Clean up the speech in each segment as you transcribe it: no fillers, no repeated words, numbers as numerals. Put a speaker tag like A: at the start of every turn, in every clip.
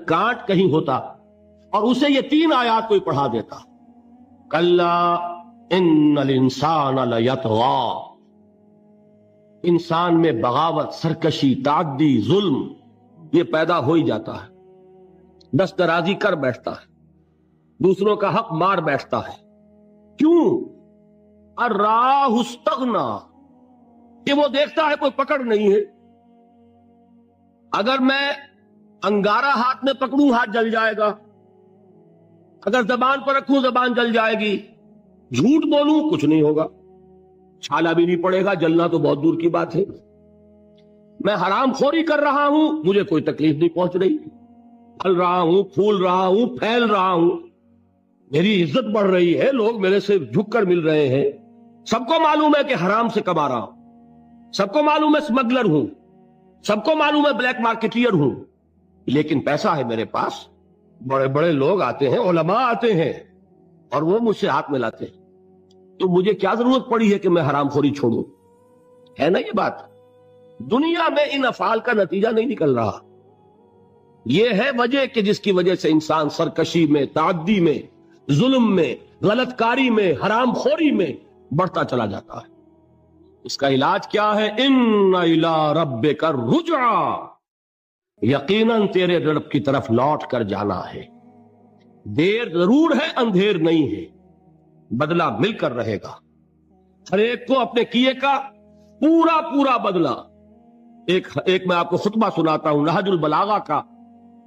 A: Can't کہیں ہوتا اور اسے یہ 3 آیات کوئی پڑھا دیتا، کلا ان الانسان لیطغی، انسان میں بغاوت، سرکشی، تعدی، ظلم یہ پیدا ہو ہی جاتا ہے، دست درازی کر بیٹھتا ہے، دوسروں کا حق مار بیٹھتا ہے۔ کیوں؟ الراہ استغنا، کہ وہ دیکھتا ہے کوئی پکڑ نہیں ہے، اگر میں انگارہ ہاتھ میں پکڑوں ہاتھ جل جائے گا، اگر زبان پر رکھوں زبان جل جائے گی، جھوٹ بولوں کچھ نہیں ہوگا، چھالا بھی نہیں پڑے گا، جلنا تو بہت دور کی بات ہے، میں حرام خوری کر رہا ہوں مجھے کوئی تکلیف نہیں پہنچ رہی، پھل رہا ہوں، پھول رہا ہوں، پھیل رہا ہوں، میری عزت بڑھ رہی ہے، لوگ میرے سے جھک کر مل رہے ہیں، سب کو معلوم ہے کہ حرام سے کما رہا ہوں، سب کو معلوم ہے اسمگلر ہوں، سب کو معلوم ہے بلیک مارکیٹیئر ہوں، لیکن پیسہ ہے میرے پاس، بڑے بڑے لوگ آتے ہیں، علماء آتے ہیں اور وہ مجھ سے ہاتھ ملاتے ہیں، تو مجھے کیا ضرورت پڑی ہے کہ میں حرام خوری چھوڑوں؟ ہے نا یہ بات؟ دنیا میں ان افعال کا نتیجہ نہیں نکل رہا، یہ ہے وجہ کہ جس کی وجہ سے انسان سرکشی میں، تعدی میں، ظلم میں، غلط کاری میں، حرام خوری میں بڑھتا چلا جاتا ہے۔ اس کا علاج کیا ہے؟ ان الی ربک الرجعی، یقیناً تیرے رب کی طرف لوٹ کر جانا ہے، دیر ضرور ہے اندھیر نہیں ہے، بدلہ مل کر رہے گا، ہر ایک کو اپنے کیے کا پورا پورا بدلہ۔ ایک میں آپ کو خطبہ سناتا ہوں، نہج البلاغہ کا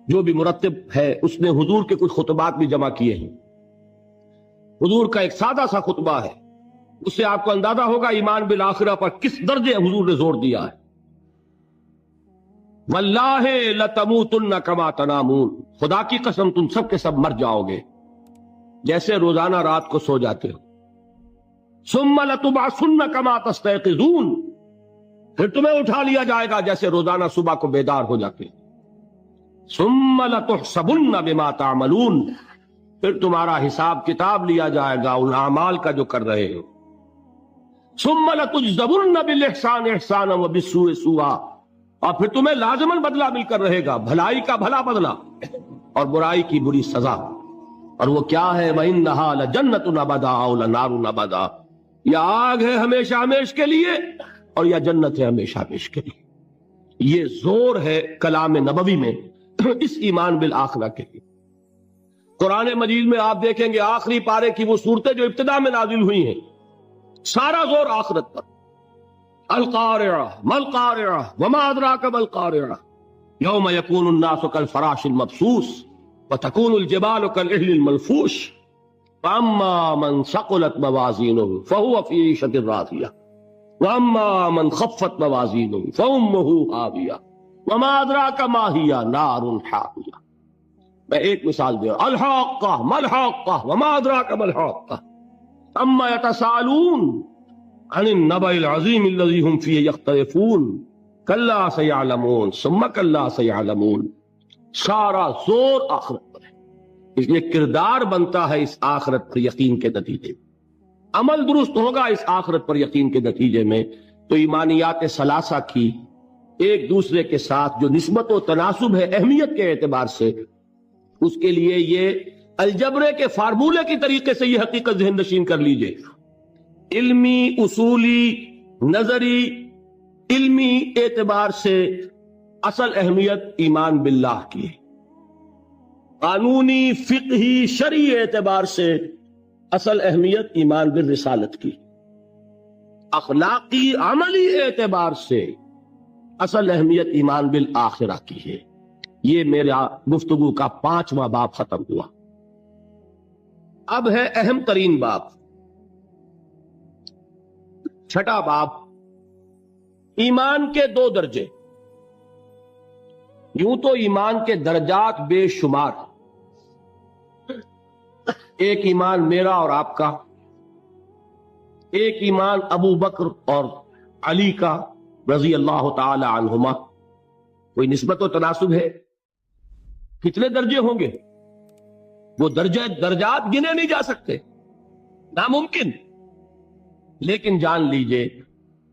A: جو بھی مرتب ہے اس نے حضور کے کچھ خطبات بھی جمع کیے ہیں، حضور کا ایک سادہ سا خطبہ ہے، اس سے آپ کو اندازہ ہوگا ایمان بالآخرہ پر کس درجے حضور نے زور دیا ہے۔ واللہ لتموتن کما تنامون، خدا کی قسم تم سب کے سب مر جاؤ گے جیسے روزانہ رات کو سو جاتے ہو، ثم لتبعثن کما تستيقظون، پھر تمہیں اٹھا لیا جائے گا جیسے روزانہ صبح کو بیدار ہو جاتے ہیں، ثم لتحسبن بما تعملون، پھر تمہارا حساب کتاب لیا جائے گا ان اعمال کا جو کر رہے ہو، ثم لتجزون بالاحسان احسانا وبالسوء سوءا، اور پھر تمہیں لازماً بدلہ مل کر رہے گا، بھلائی کا بھلا بدلہ اور برائی کی بری سزا، اور وہ کیا ہے؟ وَإِنَّهَا لَجَنَّةٌ أَبَدًا أَوْ لَنَارٌ أَبَدًا، یا آگ ہے ہمیشہ ہمیش کے لیے اور یا جنت ہے ہمیشہ ہمیش کے لیے۔ یہ زور ہے کلام نبوی میں اس ایمان بالآخرہ کے لیے۔ قرآن مجید میں آپ دیکھیں گے آخری پارے کی وہ صورتیں جو ابتدا میں نازل ہوئی ہیں، سارا زور آخرت پر، القارعہ ما القارعہ وما ادراک ما القارعہ یوم یکون الناس کالفراش المبثوث وتکون الجبال کالعہن المنفوش فاما من ثقلت موازینہ فہو فی عیشۃ راضیہ واما من خفت موازینہ فامہ ہاویہ وما ادراک ما ہی نار حامیہ۔ میں ایک مثال دے رہا ہوں، الحاقہ ما الحاقہ وما ادراک ما الحاقہ اما یتساءلون عن النبأ العظیم الذی هم فیہ یختلفون کلا سیعلمون ثم کلا سیعلمون۔ سارا زور آخرت پر ہے، اس لیے کردار بنتا ہے اس آخرت پر یقین کے نتیجے میں، عمل درست ہوگا اس آخرت پر یقین کے نتیجے میں۔ تو ایمانیات ثلاثہ کی ایک دوسرے کے ساتھ جو نسبت و تناسب ہے اہمیت کے اعتبار سے، اس کے لیے یہ الجبرے کے فارمولے کی طریقے سے یہ حقیقت ذہن نشین کر لیجئے، علمی، اصولی، نظری، علمی اعتبار سے اصل اہمیت ایمان باللہ کی ہے، قانونی، فقہی، شرعی اعتبار سے اصل اہمیت ایمان بالرسالت کی، اخلاقی، عملی اعتبار سے اصل اہمیت ایمان بالآخرہ کی ہے۔ یہ میرا گفتگو کا 5واں باب ختم ہوا، اب ہے اہم ترین باب، 6واں باب، ایمان کے 2 درجے۔ یوں تو ایمان کے درجات بے شمار، ایک ایمان میرا اور آپ کا، ایک ایمان ابو بکر اور علی کا رضی اللہ تعالی عنہما، کوئی نسبت و تناسب ہے؟ کتنے درجے ہوں گے؟ وہ درجات گنے نہیں جا سکتے، ناممکن۔ لیکن جان لیجئے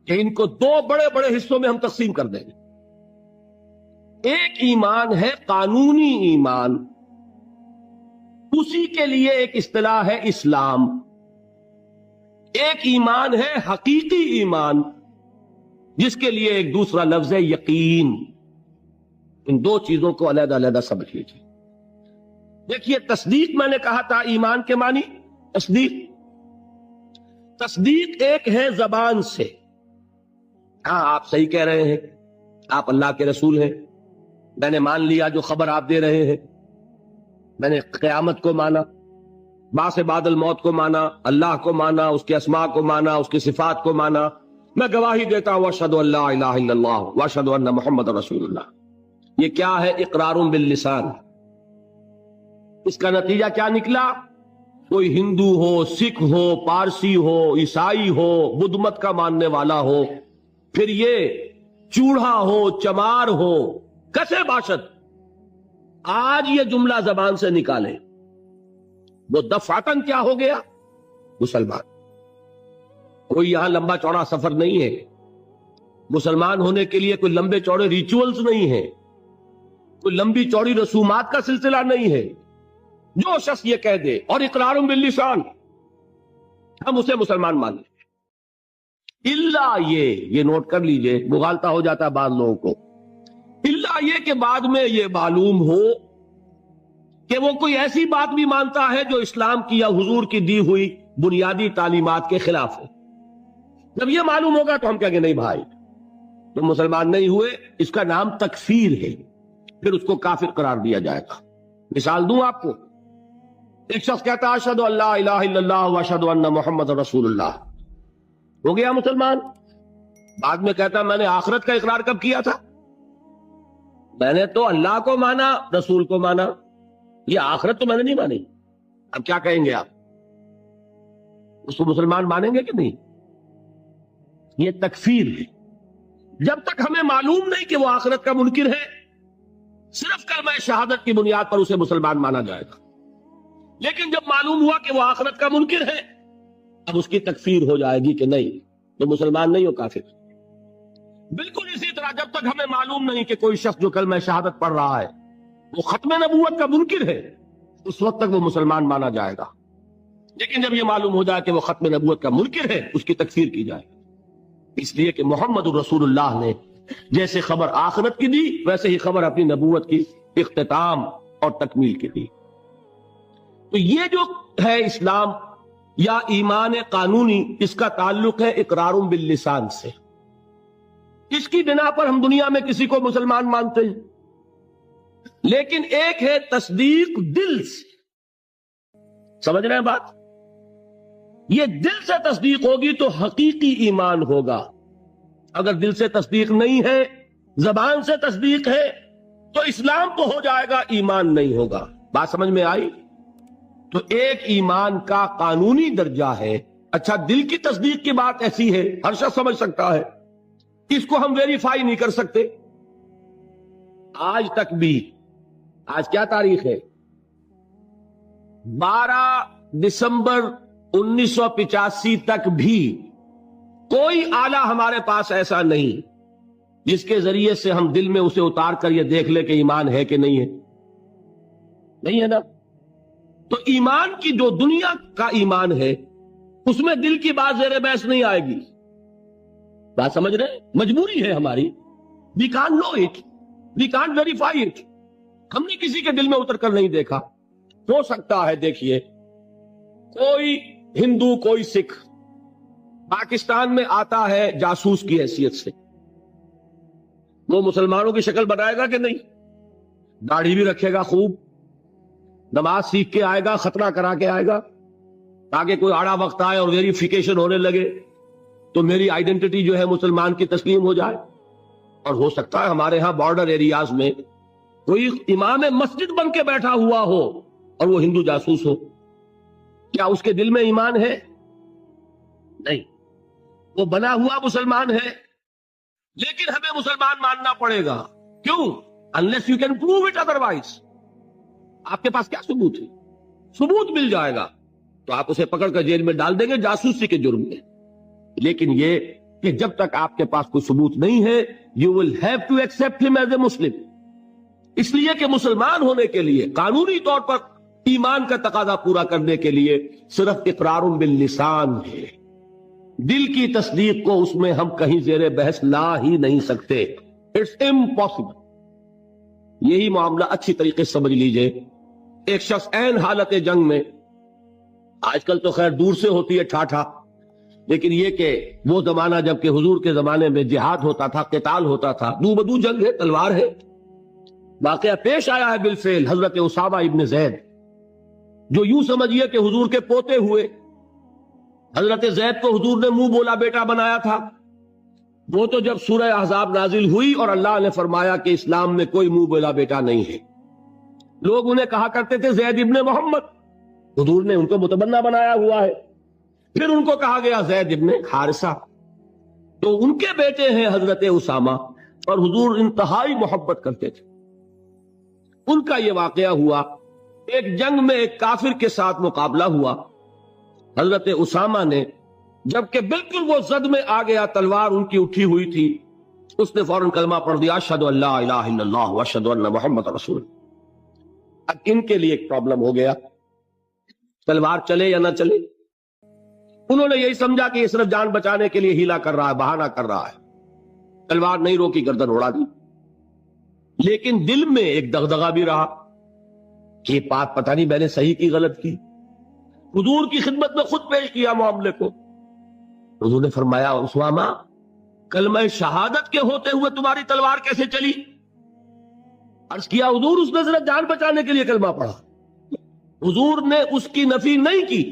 A: کہ ان کو 2 بڑے بڑے حصوں میں ہم تقسیم کر دیں گے۔ ایک ایمان ہے قانونی ایمان، اسی کے لیے ایک اصطلاح ہے اسلام۔ ایک ایمان ہے حقیقی ایمان، جس کے لیے ایک دوسرا لفظ ہے یقین۔ ان دو چیزوں کو علیحدہ علیحدہ سمجھ لیجیے۔ دیکھیے، تصدیق میں نے کہا تھا ایمان کے معنی تصدیق۔ تصدیق ایک ہے زبان سے، ہاں آپ صحیح کہہ رہے ہیں، آپ اللہ کے رسول ہیں، میں نے مان لیا جو خبر آپ دے رہے ہیں، میں نے قیامت کو مانا، بعث بعد الموت کو مانا، اللہ کو مانا، اس کے اسماء کو مانا، اس کی صفات کو مانا، میں گواہی دیتا ہوں اشہد ان لا الہ الا اللہ واشہد ان محمد رسول اللہ۔ یہ کیا ہے؟ اقرار باللسان۔ اس کا نتیجہ کیا نکلا؟ کوئی ہندو ہو، سکھ ہو، پارسی ہو، عیسائی ہو، بدھ مت کا ماننے والا ہو، پھر یہ چوڑا ہو، چمار ہو، کسے باشد، آج یہ جملہ زبان سے نکالے، وہ دفعتاً کیا ہو گیا؟ مسلمان۔ کوئی یہاں لمبا چوڑا سفر نہیں ہے، مسلمان ہونے کے لیے کوئی لمبے چوڑے ریچولز نہیں ہے، کوئی لمبی چوڑی رسومات کا سلسلہ نہیں ہے۔ جو شخص یہ کہہ دے اور اقرار باللسان، ہم اسے مسلمان مان لیں، الا یہ نوٹ کر لیجئے، مغالطہ ہو جاتا ہے بعض لوگوں کو، الا یہ کہ بعد میں یہ معلوم ہو کہ وہ کوئی ایسی بات بھی مانتا ہے جو اسلام کی یا حضور کی دی ہوئی بنیادی تعلیمات کے خلاف ہے۔ جب یہ معلوم ہوگا تو ہم کہیں گے نہیں بھائی تم مسلمان نہیں ہوئے، اس کا نام تکفیر ہے، پھر اس کو کافر قرار دیا جائے گا۔ مثال دوں آپ کو، ایک شخص کہتا ہے اشہد ان لا الہ الا اللہ واشہد ان محمد رسول اللہ، ہو گیا مسلمان۔ بعد میں کہتا میں نے آخرت کا اقرار کب کیا تھا؟ میں نے تو اللہ کو مانا، رسول کو مانا، یہ آخرت تو میں نے نہیں مانی۔ اب کیا کہیں گے آپ؟ اس کو مسلمان مانیں گے کہ نہیں؟ یہ تکفیر ہے۔ جب تک ہمیں معلوم نہیں کہ وہ آخرت کا منکر ہے، صرف کلمہ شہادت کی بنیاد پر اسے مسلمان مانا جائے گا۔ لیکن جب معلوم ہوا کہ وہ آخرت کا منکر ہے، اب اس کی تکفیر ہو جائے گی کہ نہیں تو مسلمان نہیں ہو، کافر۔ بالکل اسی طرح جب تک ہمیں معلوم نہیں کہ کوئی شخص جو کلمہ شہادت پڑھ رہا ہے وہ ختم نبوت کا منکر ہے، اس وقت تک وہ مسلمان مانا جائے گا۔ لیکن جب یہ معلوم ہو جائے کہ وہ ختم نبوت کا منکر ہے، اس کی تکفیر کی جائے گی، اس لیے کہ محمد الرسول اللہ نے جیسے خبر آخرت کی دی، ویسے ہی خبر اپنی نبوت کی اختتام اور تکمیل کی دی۔ تو یہ جو ہے اسلام یا ایمان قانونی، اس کا تعلق ہے اقرار باللسان سے۔ اس کی بنا پر ہم دنیا میں کسی کو مسلمان مانتے ہیں، لیکن ایک ہے تصدیق دل سے۔ سمجھ رہے ہیں بات؟ یہ دل سے تصدیق ہوگی تو حقیقی ایمان ہوگا۔ اگر دل سے تصدیق نہیں ہے، زبان سے تصدیق ہے، تو اسلام تو ہو جائے گا، ایمان نہیں ہوگا۔ بات سمجھ میں آئی؟ تو ایک ایمان کا قانونی درجہ ہے۔ اچھا، دل کی تصدیق کی بات ایسی ہے، ہر شخص سمجھ سکتا ہے، اس کو ہم ویریفائی نہیں کر سکتے۔ آج تک بھی، آج کیا تاریخ ہے؟ 12 دسمبر 1985 تک بھی کوئی آلہ ہمارے پاس ایسا نہیں جس کے ذریعے سے ہم دل میں اسے اتار کر یہ دیکھ لیں کہ ایمان ہے کہ نہیں ہے۔ نہیں ہے نا؟ تو ایمان کی جو دنیا کا ایمان ہے، اس میں دل کی بات زیر بحث نہیں آئے گی۔ بات سمجھ رہے ہیں؟ مجبوری ہے ہماری، we can't know it, we can't verify it. ہم نے کسی کے دل میں اتر کر نہیں دیکھا۔ ہو سکتا ہے، دیکھیے، کوئی ہندو، کوئی سکھ پاکستان میں آتا ہے جاسوس کی حیثیت سے، وہ مسلمانوں کی شکل بنائے گا کہ نہیں؟ داڑھی بھی رکھے گا خوب، نماز سیکھ کے آئے گا، خطرہ کرا کے آئے گا، تاکہ کوئی آڑا وقت آئے اور ویریفیکیشن ہونے لگے تو میری آئیڈینٹی جو ہے مسلمان کی تسلیم ہو جائے۔ اور ہو سکتا ہے ہمارے ہاں بارڈر ایریاز میں کوئی امام مسجد بن کے بیٹھا ہوا ہو اور وہ ہندو جاسوس ہو، کیا اس کے دل میں ایمان ہے؟ نہیں، وہ بنا ہوا مسلمان ہے، لیکن ہمیں مسلمان ماننا پڑے گا۔ کیوں؟ unless you can prove it otherwise۔ آپ کے پاس کیا ثبوت ہے؟ ثبوت مل جائے گا تو آپ اسے پکڑ کر جیل میں ڈال دیں گے جاسوسی کے جرم میں۔ لیکن یہ کہ جب تک آپ کے پاس کوئی ثبوت نہیں ہے، you will have to accept him as a Muslim۔ اس لیے کہ مسلمان ہونے کے لیے قانونی طور پر ایمان کا تقاضا پورا کرنے کے لیے صرف اقرار باللسان ہے، دل کی تصدیق کو اس میں ہم کہیں زیر بحث لا ہی نہیں سکتے، اٹس امپاسبل۔ یہی معاملہ اچھی طریقے سے سمجھ لیجئے۔ ایک شخص عین حالت جنگ میں، آج کل تو خیر دور سے ہوتی ہے ٹھاٹھا، لیکن یہ کہ وہ زمانہ جب کہ حضور کے زمانے میں جہاد ہوتا تھا، قتال ہوتا تھا، دو بدو جنگ ہے، تلوار ہے۔ واقعہ پیش آیا ہے بالفعل حضرت اسامہ ابن زید، جو یوں سمجھیے کہ حضور کے پوتے ہوئے۔ حضرت زید کو حضور نے منہ بولا بیٹا بنایا تھا۔ وہ تو جب سورہ احزاب نازل ہوئی اور اللہ نے فرمایا کہ اسلام میں کوئی منہ بولا بیٹا نہیں ہے، لوگ انہیں کہا کرتے تھے زید ابن محمد، حضور نے ان کو متبنہ بنایا ہوا ہے۔ پھر ان کو کہا گیا زید ابن حارثہ، تو ان کے بیٹے ہیں حضرت اسامہ، اور حضور انتہائی محبت کرتے تھے۔ ان کا یہ واقعہ ہوا، ایک جنگ میں ایک کافر کے ساتھ مقابلہ ہوا۔ حضرت اسامہ نے جبکہ بالکل وہ زد میں آ گیا، تلوار ان کی اٹھی ہوئی تھی، اس نے فوراً کلمہ پڑھ دیا، اشہد ان لا الہ الا اللہ واشہد ان محمد رسول۔ اب ان کے لیے ایک پرابلم ہو گیا، تلوار چلے یا نہ چلے۔ انہوں نے یہی سمجھا کہ یہ صرف جان بچانے کے لیے ہیلا کر رہا ہے، بہانہ کر رہا ہے، تلوار نہیں روکی، گردن اڑا دی۔ لیکن دل میں ایک دغدغہ بھی رہا کہ یہ بات پتہ نہیں میں نے صحیح کی غلط کی۔ حضور کی خدمت میں خود پیش کیا معاملے کو۔ حضور نے فرمایا اسامہ، کلمہ شہادت کے ہوتے ہوئے تمہاری تلوار کیسے چلی؟ عرض کیا حضور اس نے صرف جان بچانے کے لیے کلمہ پڑھا۔ حضور نے اس کی نفی نہیں کی،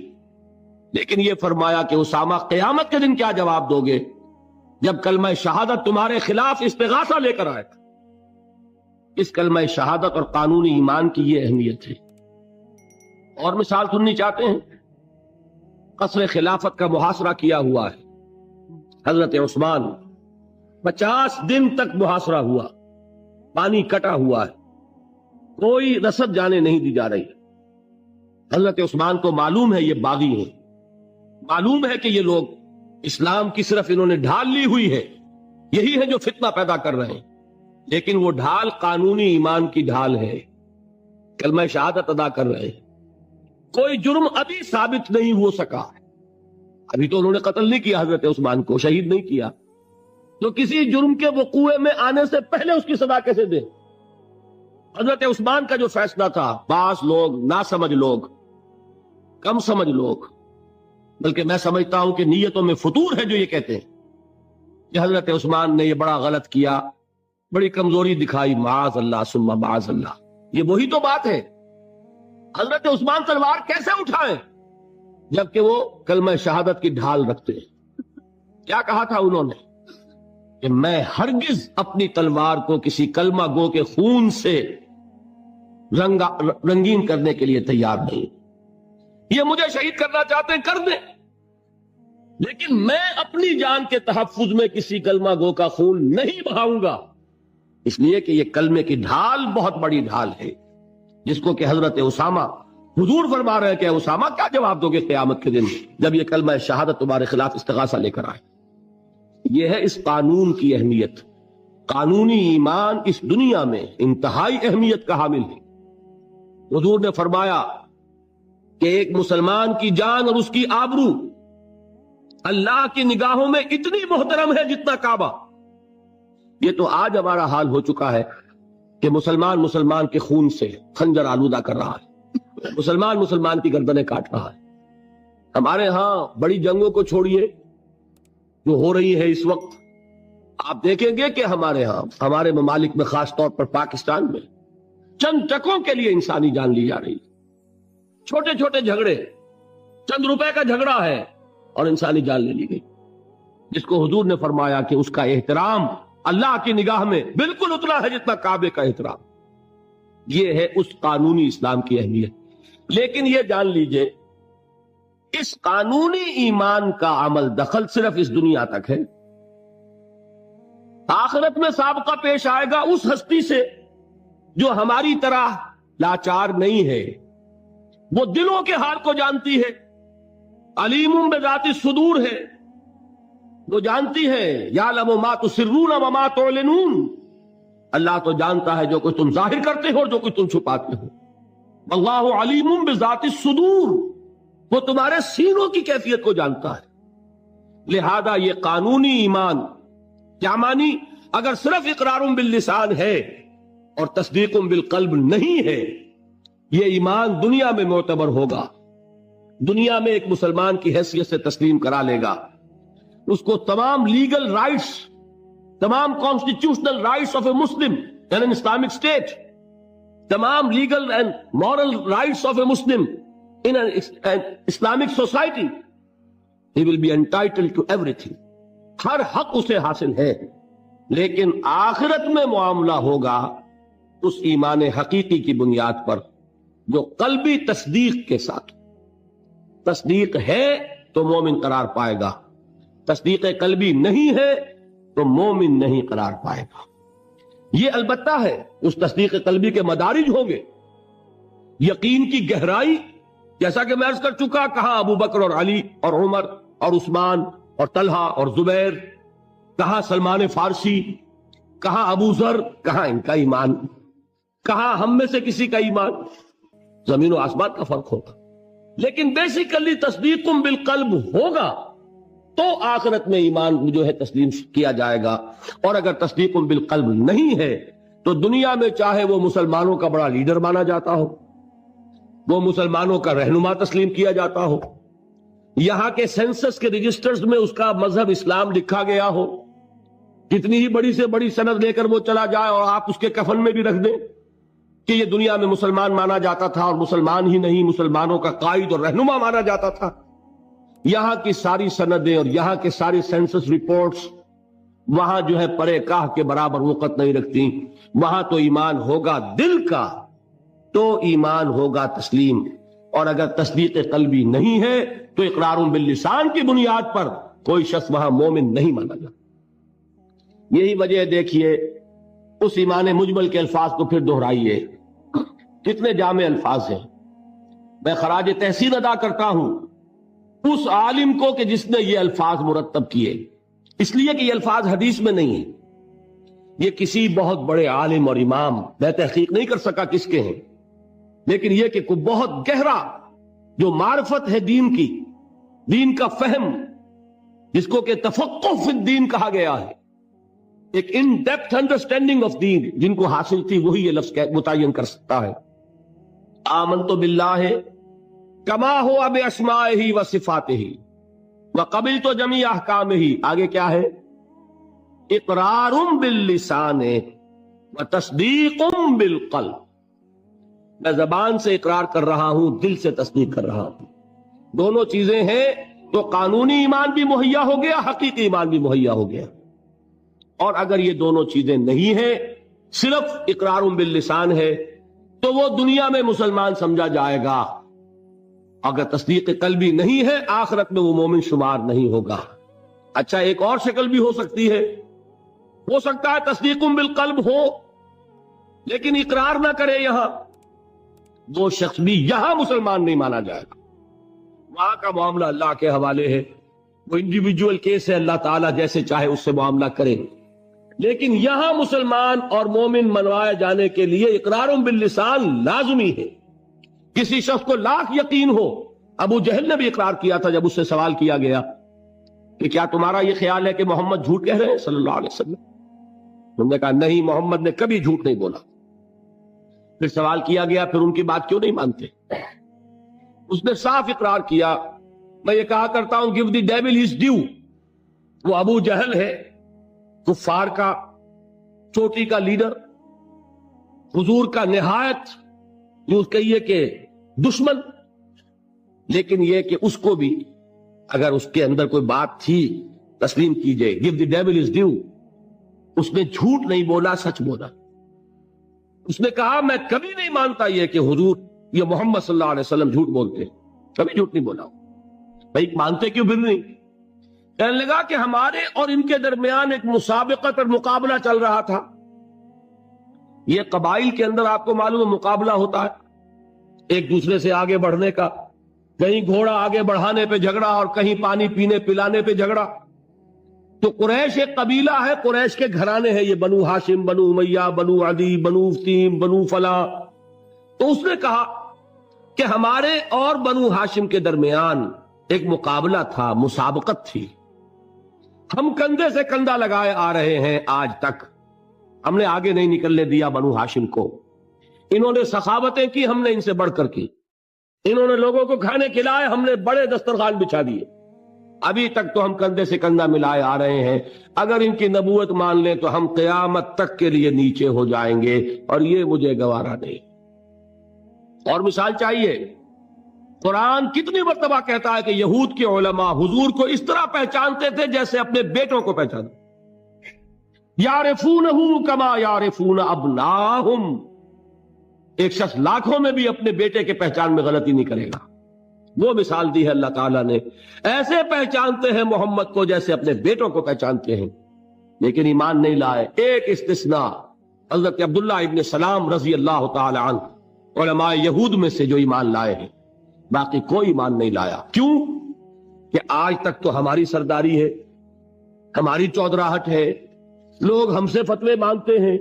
A: لیکن یہ فرمایا کہ اسامہ قیامت کے دن کیا جواب دو گے جب کلمہ شہادت تمہارے خلاف استغاثہ لے کر آئے۔ اس کلمہ شہادت اور قانونی ایمان کی یہ اہمیت ہے۔ اور مثال سننی چاہتے ہیں؟ قصر خلافت کا محاصرہ کیا ہوا ہے حضرت عثمان، 50 دن تک محاصرہ ہوا، پانی کٹا ہوا ہے، کوئی رسد جانے نہیں دی جا رہی۔ حضرت عثمان کو معلوم ہے یہ باغی ہیں، معلوم ہے کہ یہ لوگ اسلام کی صرف انہوں نے ڈھال لی ہوئی ہے، یہی ہے جو فتنہ پیدا کر رہے ہیں، لیکن وہ ڈھال قانونی ایمان کی ڈھال ہے، کلمہ شہادت ادا کر رہے ہیں۔ کوئی جرم ابھی ثابت نہیں ہو سکا، ابھی تو انہوں نے قتل نہیں کیا حضرت عثمان کو، شہید نہیں کیا، تو کسی جرم کے وقوع میں آنے سے پہلے اس کی سزا کیسے دیں؟ حضرت عثمان کا جو فیصلہ تھا، بعض لوگ ناسمجھ لوگ، کم سمجھ لوگ، بلکہ میں سمجھتا ہوں کہ نیتوں میں فطور ہے جو یہ کہتے ہیں کہ حضرت عثمان نے یہ بڑا غلط کیا، بڑی کمزوری دکھائی، معاذ اللہ ثم معاذ اللہ۔ یہ وہی تو بات ہے، حضرت عثمان تلوار کیسے اٹھائیں جبکہ وہ کلمہ شہادت کی ڈھال رکھتے ہیں؟ کیا کہا تھا انہوں نے کہ میں ہرگز اپنی تلوار کو کسی کلمہ گو کے خون سے رنگین کرنے کے لیے تیار نہیں، یہ مجھے شہید کرنا چاہتے ہیں کر دیں، لیکن میں اپنی جان کے تحفظ میں کسی کلمہ گو کا خون نہیں بہاؤں گا، اس لیے کہ یہ کلمے کی ڈھال بہت بڑی ڈھال ہے، جس کو کہ حضرت اسامہ، حضور فرما رہے ہیں کہ اسامہ کیا جواب دو گے قیامت کے دن جب یہ کلمہ شہادت تمہارے خلاف استغاثہ لے کر آئے۔ یہ ہے اس قانون کی اہمیت۔ قانونی ایمان اس دنیا میں انتہائی اہمیت کا حامل ہے۔ حضور نے فرمایا کہ ایک مسلمان کی جان اور اس کی آبرو اللہ کی نگاہوں میں اتنی محترم ہے جتنا کعبہ۔ یہ تو آج ہمارا حال ہو چکا ہے کہ مسلمان کے خون سے خنجر آلودہ کر رہا ہے، مسلمان کی گردنیں کاٹ رہا ہے۔ ہمارے ہاں بڑی جنگوں کو چھوڑیے جو ہو رہی ہے اس وقت، آپ دیکھیں گے کہ ہمارے ہاں، ہمارے ممالک میں، خاص طور پر پاکستان میں، چند ٹکوں کے لیے انسانی جان لی جا رہی ہے۔ چھوٹے چھوٹے جھگڑے، چند روپے کا جھگڑا ہے اور انسانی جان لے لی گئی، جس کو حضور نے فرمایا کہ اس کا احترام اللہ کی نگاہ میں بالکل اتنا ہے جتنا کعبے کا احترام۔ یہ ہے اس قانونی اسلام کی اہمیت۔ لیکن یہ جان لیجئے اس قانونی ایمان کا عمل دخل صرف اس دنیا تک ہے، آخرت میں سابقہ پیش آئے گا اس ہستی سے جو ہماری طرح لاچار نہیں ہے، وہ دلوں کے حال کو جانتی ہے، علیم بذات الصدور ہے، وہ جانتی ہے یعلم ما تسرون وما تعلنون، اللہ تو جانتا ہے جو کچھ تم ظاہر کرتے ہو اور جو کچھ تم چھپاتے ہو. واللہ علیم بذات الصدور، وہ تمہارے سینوں کی کیفیت کو جانتا ہے. لہذا یہ قانونی ایمان کیا مانی؟ اگر صرف اقرار باللسان ہے اور تصدیق بالقلب نہیں ہے، یہ ایمان دنیا میں معتبر ہوگا، دنیا میں ایک مسلمان کی حیثیت سے تسلیم کرا لے گا. اس کو تمام لیگل رائٹس، تمام constitutional rights of a Muslim in an Islamic state, تمام legal and moral rights of a Muslim in an Islamic society, he will be entitled to everything. ہر حق اسے حاصل ہے، لیکن آخرت میں معاملہ ہوگا اس ایمان حقیقی کی بنیاد پر جو قلبی تصدیق کے ساتھ. تصدیق ہے تو مومن قرار پائے گا، تصدیق قلبی نہیں ہے تو مومن نہیں قرار پائے گا. یہ البتہ ہے اس تصدیق قلبی کے مدارج ہوں گے. یقین کی گہرائی، جیسا کہ میں عرض کر چکا، کہاں ابو بکر اور علی اور عمر اور عثمان اور طلحہ اور زبیر، کہاں سلمان فارسی، کہاں ابو ذر، کہاں ان کا ایمان، کہاں ہم میں سے کسی کا ایمان. زمین و آسمان کا فرق ہوگا، لیکن بیسیکلی تصدیق بالقلب ہوگا تو آخرت میں ایمان جو ہے تسلیم کیا جائے گا. اور اگر تصدیق بالقلب نہیں ہے تو دنیا میں چاہے وہ مسلمانوں کا بڑا لیڈر مانا جاتا ہو، وہ مسلمانوں کا رہنما تسلیم کیا جاتا ہو، یہاں کے سینسس کے رجسٹرز میں اس کا مذہب اسلام لکھا گیا ہو، کتنی ہی بڑی سے بڑی سند لے کر وہ چلا جائے اور آپ اس کے کفن میں بھی رکھ دیں کہ یہ دنیا میں مسلمان مانا جاتا تھا اور مسلمان ہی نہیں مسلمانوں کا قائد اور رہنما مانا جاتا تھا. یہاں کی ساری سندیں اور یہاں کے ساری سینسس رپورٹس وہاں جو ہے پرے کاہ کے برابر وقت نہیں رکھتی. وہاں تو ایمان ہوگا دل کا تو ایمان ہوگا تسلیم، اور اگر تصدیق قلبی نہیں ہے تو اقرار باللسان کی بنیاد پر کوئی شخص وہاں مومن نہیں مانا جاتا. یہی وجہ دیکھیے اس ایمان مجمل کے الفاظ کو پھر دہرائیے، کتنے جامع الفاظ ہیں. میں خراج تحسین ادا کرتا ہوں اس عالم کو کہ جس نے یہ الفاظ مرتب کیے، اس لیے کہ یہ الفاظ حدیث میں نہیں ہیں، یہ کسی بہت بڑے عالم اور امام، میں تحقیق نہیں کر سکا کس کے ہیں، لیکن یہ کہ کوئی بہت گہرا جو معرفت ہے دین کی، دین کا فہم، جس کو کہ تفقہ فی الدین کہا گیا ہے، ایک ان ڈیپتھ انڈرسٹینڈنگ آف دین جن کو حاصل تھی، وہی یہ لفظ متعین کر سکتا ہے. آمنت باللہ کما ہو اب اسمائہ و صفاتہ وقبلت جمیع احکامہ. آگے کیا ہے؟ اقرار باللسان و تصدیق بالقلب. میں زبان سے اقرار کر رہا ہوں، دل سے تصدیق کر رہا ہوں. دونوں چیزیں ہیں تو قانونی ایمان بھی مہیا ہو گیا، حقیقی ایمان بھی مہیا ہو گیا. اور اگر یہ دونوں چیزیں نہیں ہیں، صرف اقرار باللسان ہے، تو وہ دنیا میں مسلمان سمجھا جائے گا. اگر تصدیق قلبی نہیں ہے، آخرت میں وہ مومن شمار نہیں ہوگا. اچھا، ایک اور شکل بھی ہو سکتی ہے، ہو سکتا ہے تصدیق بالقلب ہو لیکن اقرار نہ کرے یہاں، وہ شخص بھی یہاں مسلمان نہیں مانا جائے گا. وہاں کا معاملہ اللہ کے حوالے ہے، وہ انڈیویجول کیس ہے، اللہ تعالیٰ جیسے چاہے اس سے معاملہ کرے. لیکن یہاں مسلمان اور مومن منوائے جانے کے لیے اقرار باللسان لازمی ہے. کسی شخص کو لاکھ یقین ہو، ابو جہل نے بھی اقرار کیا تھا جب اس سے سوال کیا گیا کہ کیا تمہارا یہ خیال ہے کہ محمد جھوٹ کہہ رہے ہیں صلی اللہ علیہ وسلم؟ انہوں نے کہا نہیں، محمد نے کبھی جھوٹ نہیں بولا. پھر سوال کیا گیا پھر ان کی بات کیوں نہیں مانتے؟ اس نے صاف اقرار کیا. میں یہ کہا کرتا ہوں give the devil his due. وہ ابو جہل ہے، کفار کا چوٹی کا لیڈر، حضور کا نہایت یوں کہیے کہ دشمن، لیکن یہ کہ اس کو بھی اگر اس کے اندر کوئی بات تھی تسلیم کیجئے. give the devil his due. اس نے جھوٹ نہیں بولا، سچ بولا. اس نے کہا میں کبھی نہیں مانتا یہ کہ حضور یہ محمد صلی اللہ علیہ وسلم جھوٹ بولتے، کبھی جھوٹ نہیں بولا. بھائی مانتے کیوں پھر نہیں؟ کہنے لگا کہ ہمارے اور ان کے درمیان ایک مسابقت اور مقابلہ چل رہا تھا. یہ قبائل کے اندر آپ کو معلوم ہے مقابلہ ہوتا ہے ایک دوسرے سے آگے بڑھنے کا، کہیں گھوڑا آگے بڑھانے پہ جھگڑا اور کہیں پانی پینے پلانے پہ جھگڑا. تو قریش ایک قبیلہ ہے، قریش کے گھرانے ہیں، یہ بنو ہاشم، بنو امیہ، بنو عدی، بنو تیم، بنو فلاں. تو اس نے کہا کہ ہمارے اور بنو ہاشم کے درمیان ایک مقابلہ تھا، مسابقت تھی، ہم کندھے سے کندھا لگائے آ رہے ہیں آج تک، ہم نے آگے نہیں نکلنے دیا بنو ہاشم کو. انہوں نے سخاوتیں کی، ہم نے ان سے بڑھ کر کی. انہوں نے لوگوں کو کھانے کھلائے، ہم نے بڑے دسترخوان بچھا دیے. ابھی تک تو ہم کندھے سے کندھا ملائے آ رہے ہیں، اگر ان کی نبوت مان لیں تو ہم قیامت تک کے لیے نیچے ہو جائیں گے، اور یہ مجھے گوارا نہیں. اور مثال چاہیے؟ قرآن کتنی مرتبہ کہتا ہے کہ یہود کے علماء حضور کو اس طرح پہچانتے تھے جیسے اپنے بیٹوں کو پہچانتے. یعرفونہ کما یعرفون ابناہم. ایک شخص لاکھوں میں بھی اپنے بیٹے کے پہچان میں غلطی نہیں کرے گا. وہ مثال دی ہے اللہ تعالیٰ نے، ایسے پہچانتے ہیں محمد کو جیسے اپنے بیٹوں کو پہچانتے ہیں، لیکن ایمان نہیں لائے. ایک استثناء، حضرت عبداللہ ابن سلام رضی اللہ تعالی عنہ علماء یہود میں سے جو ایمان لائے ہیں، باقی کوئی ایمان نہیں لایا. کیوں؟ کہ آج تک تو ہماری سرداری ہے، ہماری چودراہٹ ہے، لوگ ہم سے فتوے مانگتے ہیں،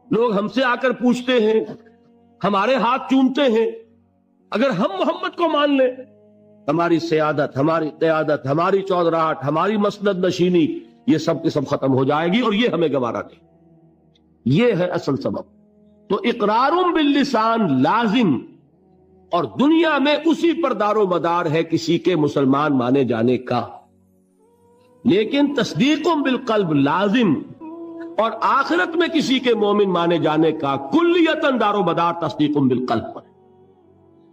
A: لوگ ہم سے آ کر پوچھتے ہیں، ہمارے ہاتھ چومتے ہیں. اگر ہم محمد کو مان لیں، ہماری سیادت، ہماری قیادت، ہماری چودراہٹ، ہماری مسند نشینی، یہ سب کے سب ختم ہو جائے گی، اور یہ ہمیں گوارا نہیں. یہ ہے اصل سبب. تو اقرار باللسان لازم، اور دنیا میں اسی پر دار و مدار ہے کسی کے مسلمان مانے جانے کا. لیکن تصدیق بالقلب لازم، اور آخرت میں کسی کے مومن مانے جانے کا کلیتاً دار و مدار تصدیق بالقلب پر.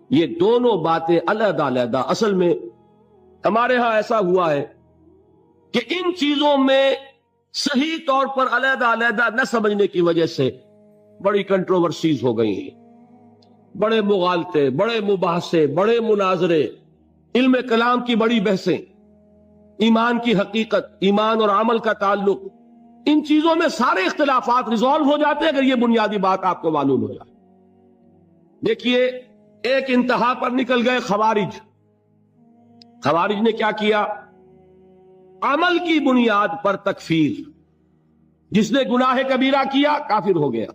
A: یہ دونوں باتیں علیحدہ علیحدہ. اصل میں ہمارے ہاں ایسا ہوا ہے کہ ان چیزوں میں صحیح طور پر علیحدہ علیحدہ نہ سمجھنے کی وجہ سے بڑی کنٹروورسیز ہو گئی ہیں، بڑے مغالطے، بڑے مباحثے، بڑے مناظرے، علم کلام کی بڑی بحثیں، ایمان کی حقیقت، ایمان اور عمل کا تعلق، ان چیزوں میں سارے اختلافات ریزالو ہو جاتے ہیں اگر یہ بنیادی بات آپ کو معلوم ہو جائے. دیکھیے، ایک انتہا پر نکل گئے خوارج. خوارج نے کیا کیا؟ عمل کی بنیاد پر تکفیر. جس نے گناہ کبیرہ کیا کافر ہو گیا،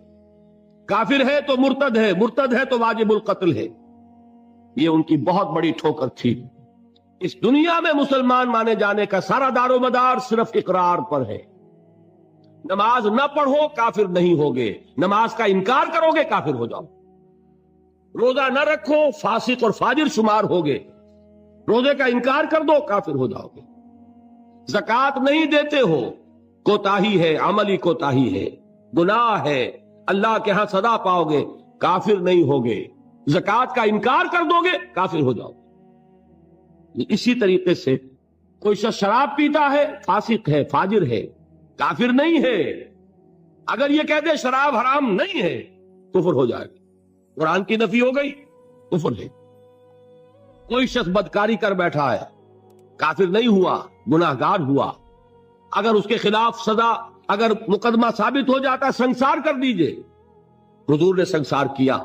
A: کافر ہے تو مرتد ہے، مرتد ہے تو واجب القتل ہے. یہ ان کی بہت بڑی ٹھوکر تھی. اس دنیا میں مسلمان مانے جانے کا سارا دار و مدار صرف اقرار پر ہے. نماز نہ پڑھو کافر نہیں ہوگے، نماز کا انکار کرو گے کافر ہو جاؤ. روزہ نہ رکھو فاسق اور فاجر شمار ہوگے، روزے کا انکار کر دو کافر ہو جاؤ گے. زکوٰۃ نہیں دیتے ہو، کوتاہی ہے، عملی کوتاہی ہے، گناہ ہے، اللہ کے ہاں سزا پاؤ گے، کافر نہیں ہوگے. زکوٰۃ کا انکار کر دو گے کافر ہو جاؤ گے. اسی طریقے سے کوئی شخص شراب پیتا ہے، فاسق ہے، فاجر ہے، کافر نہیں ہے. اگر یہ کہہ دے شراب حرام نہیں ہے، کفر ہو جائے گا. قرآن کی نفی ہو گئی، کفر ہے. کوئی شخص بدکاری کر بیٹھا ہے، کافر نہیں ہوا، گناہگار ہوا. اگر اس کے خلاف سزا، اگر مقدمہ ثابت ہو جاتا، سنسار کر دیجئے. حضور نے سنسار کیا،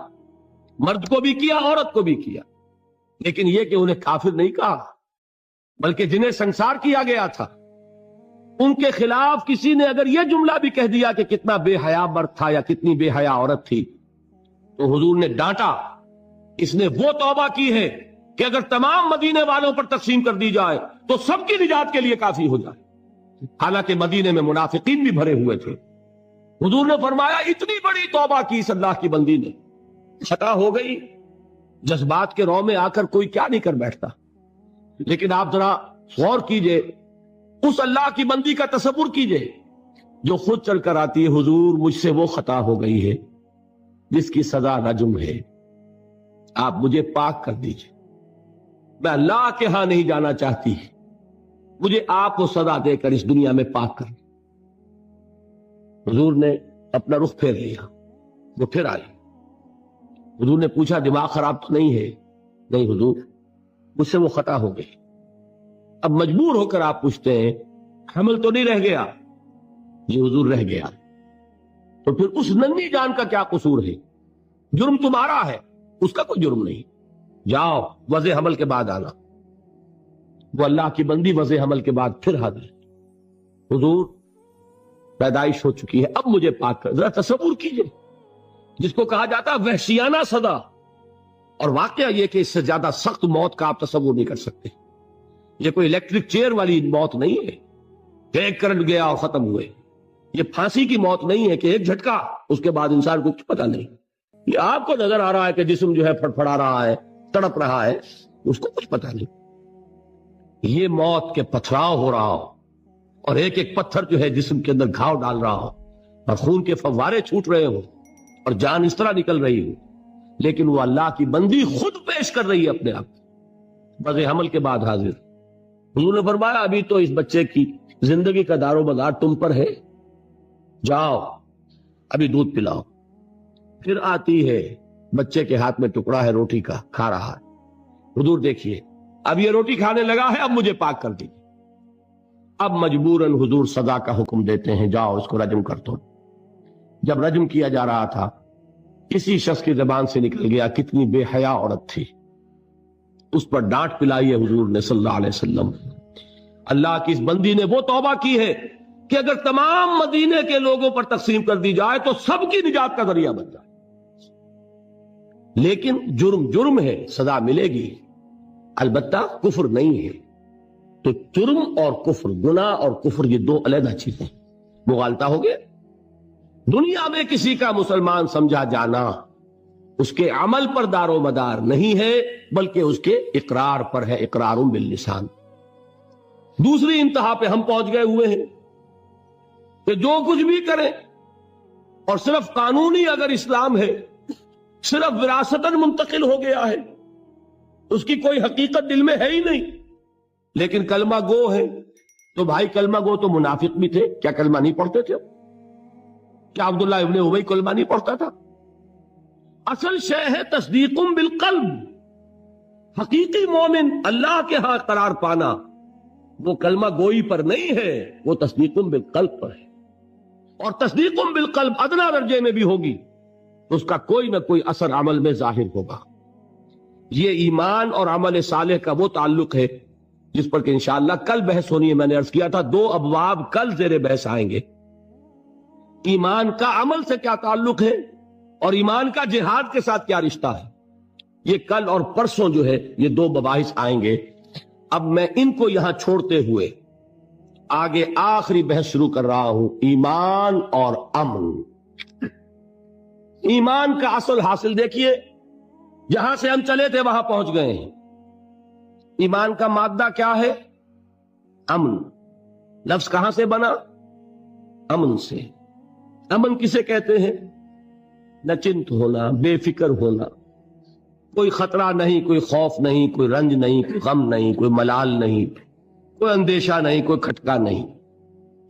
A: مرد کو بھی کیا، عورت کو بھی کیا. لیکن یہ کہ انہیں کافر نہیں کہا، بلکہ جنہیں سنسار کیا گیا تھا ان کے خلاف کسی نے اگر یہ جملہ بھی کہہ دیا کہ کتنا بے حیا مرد تھا یا کتنی بے حیا عورت تھی، تو حضور نے ڈانٹا. اس نے وہ توبہ کی ہے کہ اگر تمام مدینے والوں پر تقسیم کر دی جائے تو سب کی نجات کے لیے کافی ہو جائے. حالانکہ مدینے میں منافقین بھی بھرے ہوئے تھے. حضور نے فرمایا اتنی بڑی توبہ کی اس اللہ کی بندی نے. خطا ہو گئی، جذبات کے رو میں آ کر کوئی کیا نہیں کر بیٹھتا. لیکن آپ ذرا غور کیجئے، اس اللہ کی بندی کا تصور کیجئے جو خود چل کر آتی ہے، حضور مجھ سے وہ خطا ہو گئی ہے جس کی سزا رجم ہے، آپ مجھے پاک کر دیجئے، میں اللہ کے ہاں نہیں جانا چاہتی، مجھے آپ کو سزا دے کر اس دنیا میں پاک کر. حضور نے اپنا رخ پھیر لیا، وہ پھر آئی. حضور نے پوچھا دماغ خراب تو نہیں ہے؟ نہیں حضور، مجھ سے وہ خطا ہو گئی. اب مجبور ہو کر آپ پوچھتے ہیں حمل تو نہیں رہ گیا؟ جی حضور رہ گیا. تو پھر اس ننھی جان کا کیا قصور ہے؟ جرم تمہارا ہے، اس کا کوئی جرم نہیں. جاؤ وضع حمل کے بعد آنا. وہ اللہ کی بندی وضع حمل کے بعد پھر حاضر. حضور پیدائش ہو چکی ہے، اب مجھے پاک کر۔ ذرا تصور کیجئے، جس کو کہا جاتا ہے وحشیانہ سزا، اور واقعہ یہ کہ اس سے زیادہ سخت موت کا آپ تصور نہیں کر سکتے۔ یہ کوئی الیکٹرک چیئر والی موت نہیں ہے کہ ایک کرنٹ گیا اور ختم ہوئے، یہ پھانسی کی موت نہیں ہے کہ ایک جھٹکا اس کے بعد انسان کو کچھ پتا نہیں۔ یہ آپ کو نظر آ رہا ہے کہ جسم جو ہے پھڑپھڑا رہا ہے، تڑپ رہا ہے، اس کو کچھ پتا نہیں۔ یہ موت کے پتھراؤ ہو رہا ہو اور ایک ایک پتھر جو ہے جسم کے اندر گھاؤ ڈال رہا ہو اور خون کے فوارے چھوٹ رہے ہو اور جان اس طرح نکل رہی ہو، لیکن وہ اللہ کی بندی خود پیش کر رہی ہے اپنے آپ بز حمل کے بعد حاضر۔ حضور نے فرمایا ابھی تو اس بچے کی زندگی کا دار و مدار تم پر ہے، جاؤ ابھی دودھ پلاؤ۔ پھر آتی ہے، بچے کے ہاتھ میں ٹکڑا ہے روٹی کا، کھا رہا ہے۔ حضور دیکھیے اب یہ روٹی کھانے لگا ہے، اب مجھے پاک کر دیجیے۔ اب مجبوراً حضور سزا کا حکم دیتے ہیں، جاؤ اس کو رجم کر دو۔ جب رجم کیا جا رہا تھا، کسی شخص کی زبان سے نکل گیا، کتنی بے حیا عورت تھی، اس پر ڈانٹ پلائی ہے حضور نے صلی اللہ علیہ وسلم۔ اللہ کی اس بندی نے وہ توبہ کی ہے کہ اگر تمام مدینے کے لوگوں پر تقسیم کر دی جائے تو سب کی نجات کا ذریعہ بن جائے، لیکن جرم ہے، سزا ملے گی، البتہ کفر نہیں ہے۔ تو جرم اور کفر، گناہ اور کفر، یہ دو علیحدہ چیزیں، مغالطہ ہو گیا۔ دنیا میں کسی کا مسلمان سمجھا جانا اس کے عمل پر دار و مدار نہیں ہے، بلکہ اس کے اقرار پر ہے، اقرار باللسان۔ دوسری انتہا پہ ہم پہنچ گئے ہوئے ہیں کہ جو کچھ بھی کریں، اور صرف قانونی اگر اسلام ہے، صرف وراثتاً منتقل ہو گیا ہے، اس کی کوئی حقیقت دل میں ہے ہی نہیں، لیکن کلمہ گو ہے۔ تو بھائی کلمہ گو تو منافق بھی تھے، کیا کلمہ نہیں پڑھتے تھے؟ کیا عبداللہ ابن ابی کلمہ نہیں پڑھتا تھا؟ اصل شے ہے تصدیق بالقلب۔ حقیقی مومن اللہ کے ہاں قرار پانا وہ کلمہ گوئی پر نہیں ہے، وہ تصدیق بالقلب پر ہے، اور تصدیق بالقلب ادنا درجے میں بھی ہوگی تو اس کا کوئی نہ کوئی اثر عمل میں ظاہر ہوگا۔ یہ ایمان اور عمل صالح کا وہ تعلق ہے جس پر کہ انشاءاللہ کل بحث ہونی ہے۔ میں نے عرض کیا تھا 2 ابواب کل زیر بحث آئیں گے۔ ایمان کا عمل سے کیا تعلق ہے اور ایمان کا جہاد کے ساتھ کیا رشتہ ہے، یہ کل اور پرسوں جو ہے یہ 2 مباحث آئیں گے۔ اب میں ان کو یہاں چھوڑتے ہوئے آگے آخری بحث شروع کر رہا ہوں، ایمان اور امن۔ ایمان کا اصل حاصل دیکھیے، جہاں سے ہم چلے تھے وہاں پہنچ گئے ہیں۔ ایمان کا مادہ کیا ہے؟ امن۔ لفظ کہاں سے بنا؟ امن سے۔ امن کسے کہتے ہیں؟ نچنت ہونا، بے فکر ہونا، کوئی خطرہ نہیں، کوئی خوف نہیں، کوئی رنج نہیں، کوئی غم نہیں، کوئی ملال نہیں، کوئی اندیشہ نہیں، کوئی کھٹکا نہیں،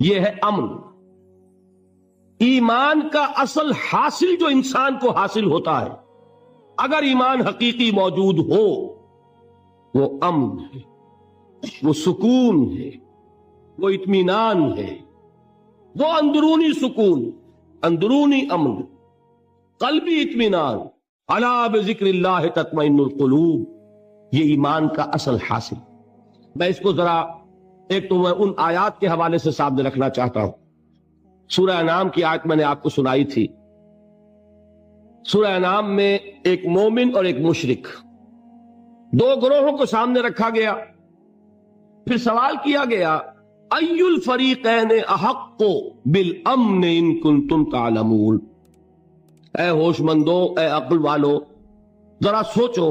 A: یہ ہے امن۔ ایمان کا اصل حاصل جو انسان کو حاصل ہوتا ہے، اگر ایمان حقیقی موجود ہو، وہ امن ہے، وہ سکون ہے، وہ اطمینان ہے، وہ اندرونی سکون، اندرونی امن، قلبی اطمینان۔ الا بذکر اللہ تطمئن القلوب، یہ ایمان کا اصل حاصل۔ میں اس کو ذرا ایک تو میں ان آیات کے حوالے سے سامنے رکھنا چاہتا ہوں۔ سورہ انعام کی آیت میں نے آپ کو سنائی تھی۔ سورہ انعام میں ایک مومن اور ایک مشرک، 2 گروہوں کو سامنے رکھا گیا، پھر سوال کیا گیا ای الفریقین احق بالامن ان کنتم تعلمون۔ اے ہوش مندو، اے عقل والو، ذرا سوچو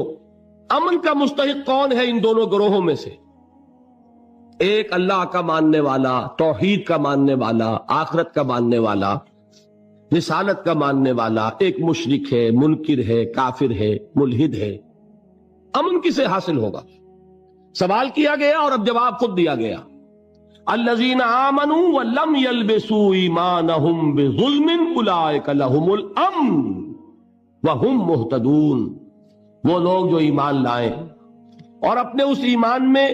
A: امن کا مستحق کون ہے ان دونوں گروہوں میں سے؟ ایک اللہ کا ماننے والا، توحید کا ماننے والا، آخرت کا ماننے والا، رسالت کا ماننے والا، ایک مشرک ہے، منکر ہے، کافر ہے، ملحد ہے۔ امن کسے حاصل ہوگا؟ سوال کیا گیا اور اب جواب خود دیا گیا، الذین آمنوا ولم یلبسوا ایمانہم بظلم اولئک لہم الامن وہم مہتدون۔ وہ لوگ جو ایمان لائیں اور اپنے اس ایمان میں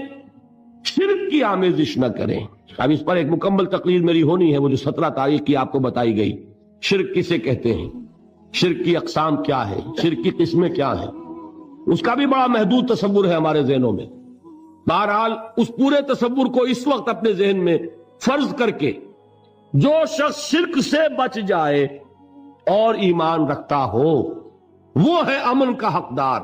A: شرک کی آمیزش نہ کریں۔ اب اس پر ایک مکمل تقریر میری ہونی ہے، وہ جو 17 تاریخ کی آپ کو بتائی گئی۔ شرک کسے کہتے ہیں، شرک کی اقسام کیا ہے، شرک کی قسمیں کیا ہیں، اس کا بھی بڑا محدود تصور ہے ہمارے ذہنوں میں۔ بہرحال اس پورے تصور کو اس وقت اپنے ذہن میں فرض کر کے جو شخص شرک سے بچ جائے اور ایمان رکھتا ہو وہ ہے امن کا حقدار،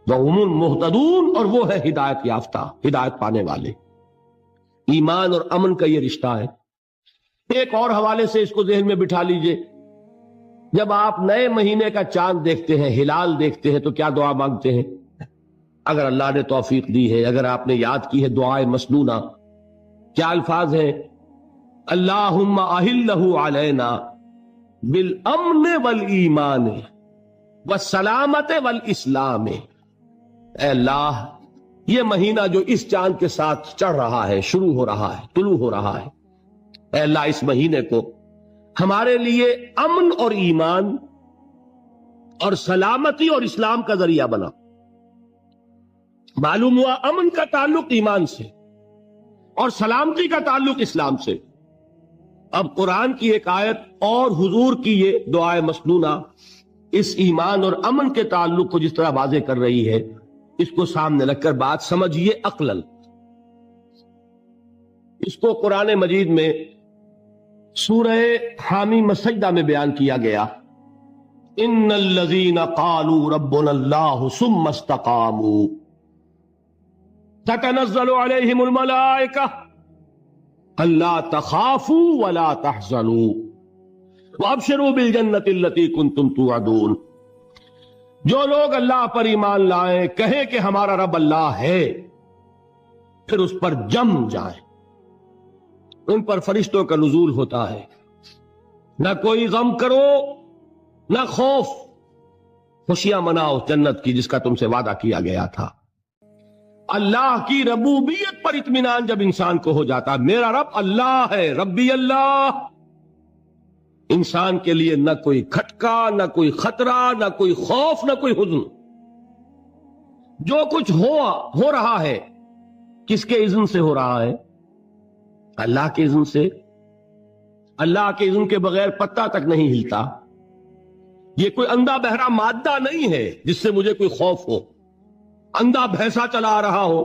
A: وَهُمُ الْمُهْتَدُونَ، اور وہ ہے ہدایت یافتہ، ہدایت پانے والے۔ ایمان اور امن کا یہ رشتہ ہے۔ ایک اور حوالے سے اس کو ذہن میں بٹھا لیجئے، جب آپ نئے مہینے کا چاند دیکھتے ہیں، ہلال دیکھتے ہیں، تو کیا دعا مانگتے ہیں؟ اگر اللہ نے توفیق دی ہے، اگر آپ نے یاد کی ہے دعائے مسنونہ، کیا الفاظ ہیں؟ اللہم اہلہ علینا بالامن والایمان والسلامت والاسلام۔ اے اللہ، یہ مہینہ جو اس چاند کے ساتھ چڑھ رہا ہے، شروع ہو رہا ہے، طلوع ہو رہا ہے، اے اللہ اس مہینے کو ہمارے لیے امن اور ایمان اور سلامتی اور اسلام کا ذریعہ بنا۔ معلوم ہوا امن کا تعلق ایمان سے اور سلامتی کا تعلق اسلام سے۔ اب قرآن کی ایک آیت اور حضور کی یہ دعائے مسنونہ اس ایمان اور امن کے تعلق کو جس طرح واضح کر رہی ہے، اس کو سامنے رکھ کر بات سمجھیے عقلاً۔ اس کو قرآن مجید میں سورہ حامیم السجدہ میں بیان کیا گیا، ان الذین قالوا ربنا اللہ ثم استقاموا تتنزل علیہم الملائکہ الا تخافوا ولا تحزنوا وابشروا بالجنۃ التی کنتم توعدون۔ جو لوگ اللہ پر ایمان لائیں، کہیں کہ ہمارا رب اللہ ہے، پھر اس پر جم جائیں، ان پر فرشتوں کا نزول ہوتا ہے، نہ کوئی غم کرو نہ خوف، خوشیاں مناؤ جنت کی جس کا تم سے وعدہ کیا گیا تھا۔ اللہ کی ربوبیت پر اطمینان جب انسان کو ہو جاتا، میرا رب اللہ ہے، ربی اللہ، انسان کے لیے نہ کوئی کھٹکا، نہ کوئی خطرہ، نہ کوئی خوف، نہ کوئی حزن۔ جو کچھ ہو رہا ہے کس کے اذن سے ہو رہا ہے؟ اللہ کے اذن سے۔ اللہ کے اذن کے بغیر پتہ تک نہیں ہلتا۔ یہ کوئی اندھا بہرا مادہ نہیں ہے جس سے مجھے کوئی خوف ہو۔ اندھا بھینسا چلا رہا ہو،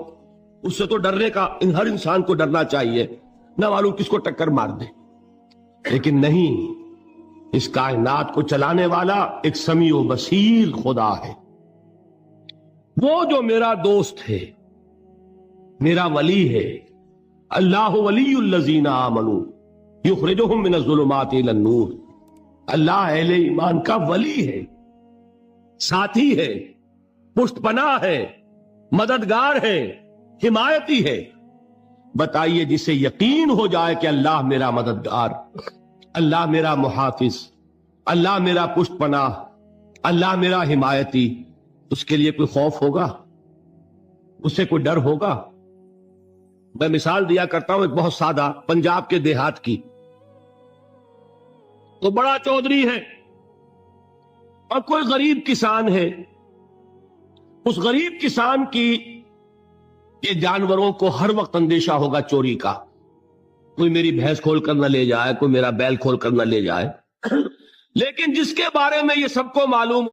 A: اس سے تو ڈرنے کا ہر انسان کو ڈرنا چاہیے، نہ معلوم کس کو ٹکر مار دے۔ لیکن نہیں، اس کائنات کو چلانے والا ایک سمیع و بصیر خدا ہے، وہ جو میرا دوست ہے، میرا ولی ہے۔ اللہ ولی الذین آمنوا یخرجہم من الظلمات الی النور۔ اللہ اہل ایمان کا ولی ہے، ساتھی ہے، پشت پناہ ہے، مددگار ہے، حمایتی ہے۔ بتائیے جسے یقین ہو جائے کہ اللہ میرا مددگار، اللہ میرا محافظ، اللہ میرا پشت پناہ، اللہ میرا حمایتی، اس کے لیے کوئی خوف ہوگا؟ اس سے کوئی ڈر ہوگا؟ میں مثال دیا کرتا ہوں ایک بہت سادہ، پنجاب کے دیہات کی۔ تو بڑا چودھری ہے اور کوئی غریب کسان ہے۔ اس غریب کسان کی یہ جانوروں کو ہر وقت اندیشہ ہوگا چوری کا، کوئی میری بھینس کھول کر نہ لے جائے، کوئی میرا بیل کھول کر نہ لے جائے۔ لیکن جس کے بارے میں یہ سب کو معلوم